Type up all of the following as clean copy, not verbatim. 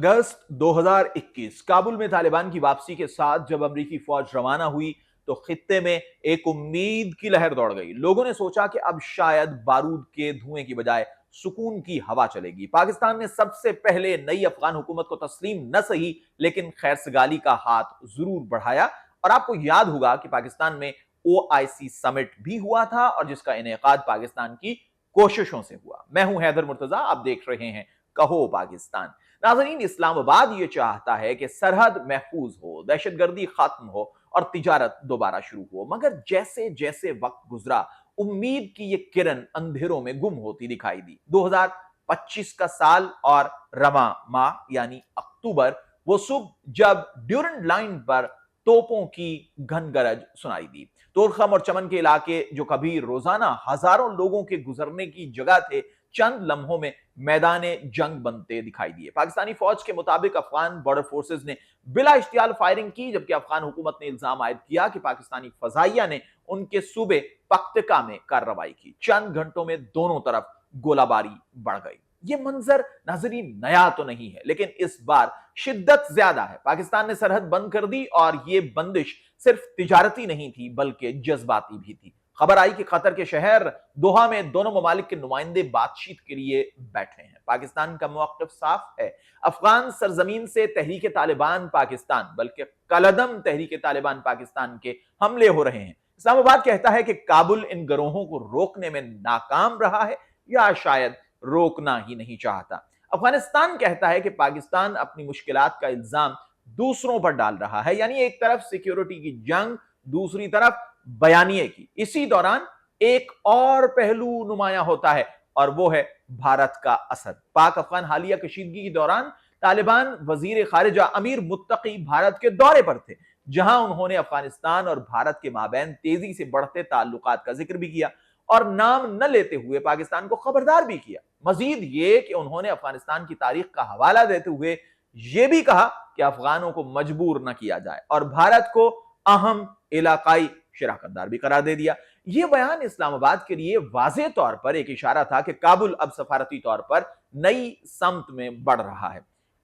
अगस्त 2021 काबुल में तालिबान की वापसी के साथ जब अमेरिकी फौज रवाना हुई तो खित्ते में एक उम्मीद की लहर दौड़ गई। लोगों ने सोचा कि अब शायद बारूद के धुएं की बजाय सुकून की हवा चलेगी। पाकिस्तान ने सबसे पहले नई अफगान हुकूमत को तस्लीम न सही लेकिन खैरसगाली का हाथ जरूर बढ़ाया। और आपको याद होगा कि पाकिस्तान में OIC समिट भी हुआ था और जिसका इनेकाद पाकिस्तान की कोशिशों से हुआ। मैं हूं हैदर मुर्तजा, आप देख रहे हैं कहो पाकिस्तान। नाज़रीन, इस्लामाबाद ये चाहता है कि सरहद महफूज हो, दहशतगर्दी खत्म हो और तिजारत दोबारा शुरू हो, मगर जैसे जैसे वक्त गुजरा उम्मीद की ये किरण अंधेरों में गुम होती दिखाई दी। 2025 का साल और रमा माह यानी अक्टूबर, वो सुबह जब ड्यूरेंट लाइन पर तोपों की घन गरज सुनाई दी। तोरखम और चमन के इलाके जो कभी रोजाना हजारों लोगों के गुजरने की जगह थे, चंद लम्हों में मैदाने जंग बनते दिखाई दिए। पाकिस्तानी फौज के मुताबिक अफगान बॉर्डर फोर्सेस ने बिला इश्तियाल फायरिंग की, जबकि अफगान हुकूमत ने इल्जाम आयद किया कि पाकिस्तानी फजाइया ने उनके सूबे पख्तका में कार्रवाई की। चंद घंटों में दोनों तरफ गोलाबारी बढ़ गई। ये मंजर नाजरीन नया तो नहीं है, लेकिन इस बार शिद्दत ज्यादा है। पाकिस्तान ने सरहद बंद कर दी और ये बंदिश सिर्फ तिजारती नहीं थी बल्कि जज्बाती भी थी। खबर आई कि कतर के शहर दोहा में दोनों ममालिक के नुमाइंदे बातचीत के लिए बैठे हैं। पाकिस्तान का मौक़िफ़ साफ है। अफगान सरजमीन से तहरीक तालिबान पाकिस्तान बल्कि कलदम तहरीक तालिबान पाकिस्तान के हमले हो रहे हैं। इस्लामाबाद कहता है कि काबुल इन गिरोहों को रोकने में नाकाम रहा है या शायद रोकना ही नहीं चाहता। अफगानिस्तान कहता है कि पाकिस्तान अपनी मुश्किलात का इल्जाम दूसरों पर डाल रहा है, यानी एक तरफ सिक्योरिटी की जंग, दूसरी तरफ बयानिए की। इसी दौरान एक और पहलू नुमाया होता है और वो है भारत का असर। पाक अफगान हालिया कशीदगी के दौरान तालिबान वजीर खारिजा अमीर मुत्तकी भारत के दौरे पर थे, जहां उन्होंने अफगानिस्तान और भारत के माबैन तेजी से बढ़ते ताल्लुकात का जिक्र भी किया और नाम न लेते हुए पाकिस्तान को खबरदार भी किया। मजीद ये कि उन्होंने अफगानिस्तान की तारीख का हवाला देते हुए यह भी कहा कि अफगानों को मजबूर न किया जाए और भारत को अहम इलाकाई शराकतदार भी करार दे दिया। यह बयान इस्लामाबाद के लिए वाज़ेह तौर पर एक इशारा था कि काबुल अब सफारती तौर पर नई समत में बढ़ रहा है।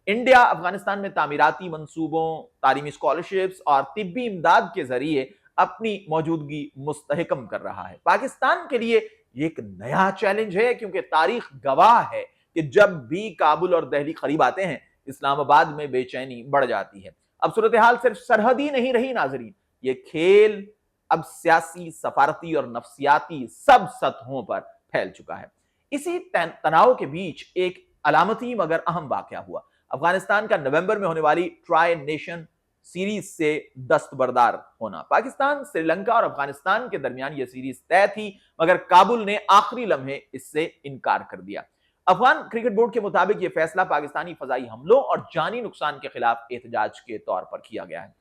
इंडिया अफगानिस्तान में तामीराती मंसूबों, तालीमी स्कॉलरशिप्स और तिब्बी इमदाद के जरिए अपनी मौजूदगी मुस्तहकम कर रहा है। पाकिस्तान के लिए ये एक नया चैलेंज है, क्योंकि तारीख गवाह है कि जब भी काबुल और दिल्ली करीब आते हैं, इस्लामाबाद में बेचैनी बढ़ जाती है। अब सूरत हाल सिर्फ सरहदी नहीं रही नाजरीन, ये खेल अब सियासी, सफारती और नफ्सियाती सब सतहों पर फैल चुका है। इसी तनाव के बीच एक अलामती मगर अहम वाकया हुआ। अफगानिस्तान का नवंबर में होने वाली ट्राई नेशन सीरीज से दस्तबरदार होना। पाकिस्तान, श्रीलंका और अफगानिस्तान के दरमियान यह सीरीज तय थी, मगर काबुल ने आखिरी लम्हे इससे इनकार कर दिया। अफगान क्रिकेट बोर्ड के मुताबिक यह फैसला पाकिस्तानी फजाई हमलों और जानी नुकसान के खिलाफ एहतजाज के तौर पर किया गया है।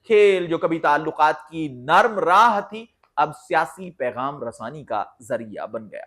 खेल जो कभी ताल्लुकात की नर्म राह थी, अब सियासी पैगाम रसानी का जरिया बन गया।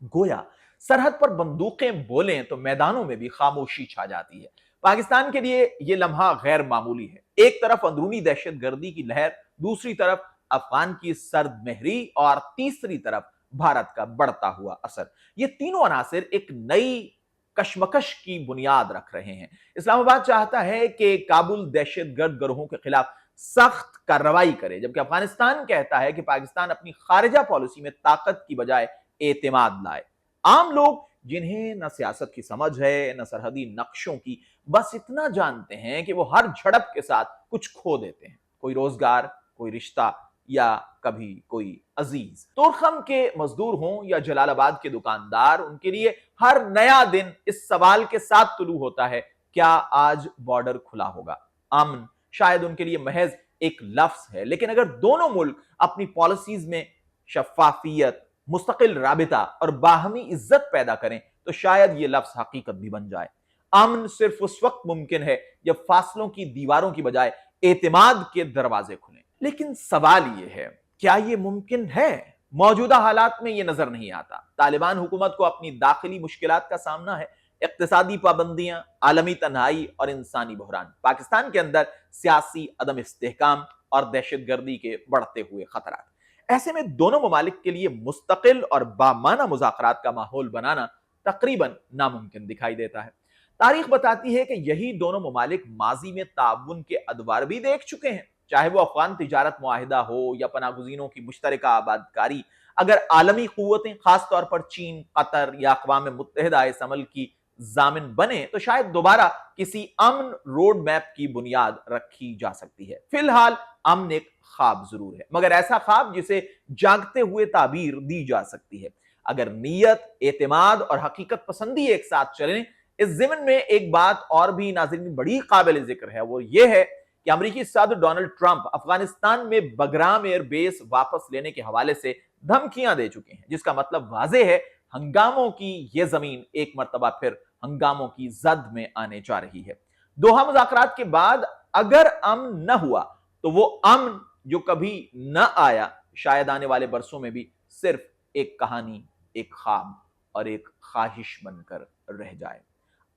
गोया सरहद पर बंदूकें बोलें तो मैदानों में भी खामोशी छा जाती है। पाकिस्तान के लिए यह लम्हा गैर मामूली है। एक तरफ अंदरूनी दहशतगर्दी की लहर, दूसरी तरफ अफगान की सर्द महरी और तीसरी तरफ भारत का बढ़ता हुआ असर। ये तीनों अनासिर एक नई कशमकश की बुनियाद रख रहे हैं। इस्लामाबाद चाहता है कि काबुल दहशतगर्द गिरोहों के खिलाफ सख्त कार्रवाई करे, जबकि अफगानिस्तान कहता है कि पाकिस्तान अपनी खारिजा पॉलिसी में ताकत की बजाय एतमाद लाए। आम लोग जिन्हें न सियासत की समझ है न सरहदी नक्शों की, बस इतना जानते हैं कि वो हर झड़प के साथ कुछ खो देते हैं, कोई रोजगार, कोई रिश्ता या कभी कोई अजीज। तोरखम के मजदूर हों या जलालाबाद के दुकानदार, उनके लिए हर नया दिन इस सवाल के साथ तुलू होता है, क्या आज बॉर्डर खुला होगा? अमन शायद उनके लिए महज एक लफ्ज है, लेकिन अगर दोनों मुल्क अपनी पॉलिसीज में शफाफियत, मुस्तकिल राबिता और बाहमी इज्जत पैदा करें तो शायद ये लफ्ज हकीकत भी बन जाए। अमन सिर्फ उस वक्त मुमकिन है जब फासलों की दीवारों की बजाय एतमाद के दरवाजे खुलें। लेकिन सवाल यह है, क्या यह मुमकिन है? मौजूदा हालात में यह नजर नहीं आता। तालिबान हुकूमत को अपनी दाखिली मुश्किलात का सामना है, इक्तिसादी पाबंदियां, आलमी तन्हाई और इंसानी बहरान। पाकिस्तान के अंदर सियासी अदम इस्तेहकाम और दहशतगर्दी के बढ़ते हुए खतरात। ऐसे में दोनों ममालिक के लिए मुस्तकिल और बामाना मुज़ाकरात का माहौल बनाना तकरीबन नामुमकिन दिखाई देता है। تاریخ بتاتی ہے کہ یہی دونوں ممالک ماضی میں تعاون کے ادوار بھی دیکھ چکے ہیں، چاہے وہ افغان تجارت معاہدہ ہو یا پناہ گزینوں کی مشترکہ آبادکاری۔ اگر عالمی قوتیں خاص طور پر چین، قطر یا اقوام متحدہ اس عمل کی ضامن بنے تو شاید دوبارہ کسی امن روڈ میپ کی بنیاد رکھی جا سکتی ہے۔ فی الحال امن ایک خواب ضرور ہے، مگر ایسا خواب جسے جاگتے ہوئے تعبیر دی جا سکتی ہے۔ اگر نیت، اعتماد اور حقیقت پسندی ایک ساتھ چلیں۔ اس ضمن میں ایک بات اور بھی ناظرین بڑی قابل ذکر ہے، وہ یہ ہے کہ امریکی صدر ڈونلڈ ٹرمپ افغانستان میں بگرام ایئر بیس واپس لینے کے حوالے سے دھمکیاں دے چکے ہیں، جس کا مطلب واضح ہے، ہنگاموں کی یہ زمین ایک مرتبہ پھر ہنگاموں کی زد میں آنے جا رہی ہے۔ دوحہ مذاکرات کے بعد اگر امن نہ ہوا تو وہ امن جو کبھی نہ آیا شاید آنے والے برسوں میں بھی صرف ایک کہانی، ایک خواب اور ایک خواہش بن کر رہ جائے۔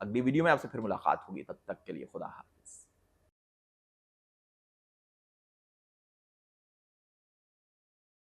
اگلی ویڈیو میں آپ سے پھر ملاقات ہوگی، تب تک کے لیے خدا حافظ۔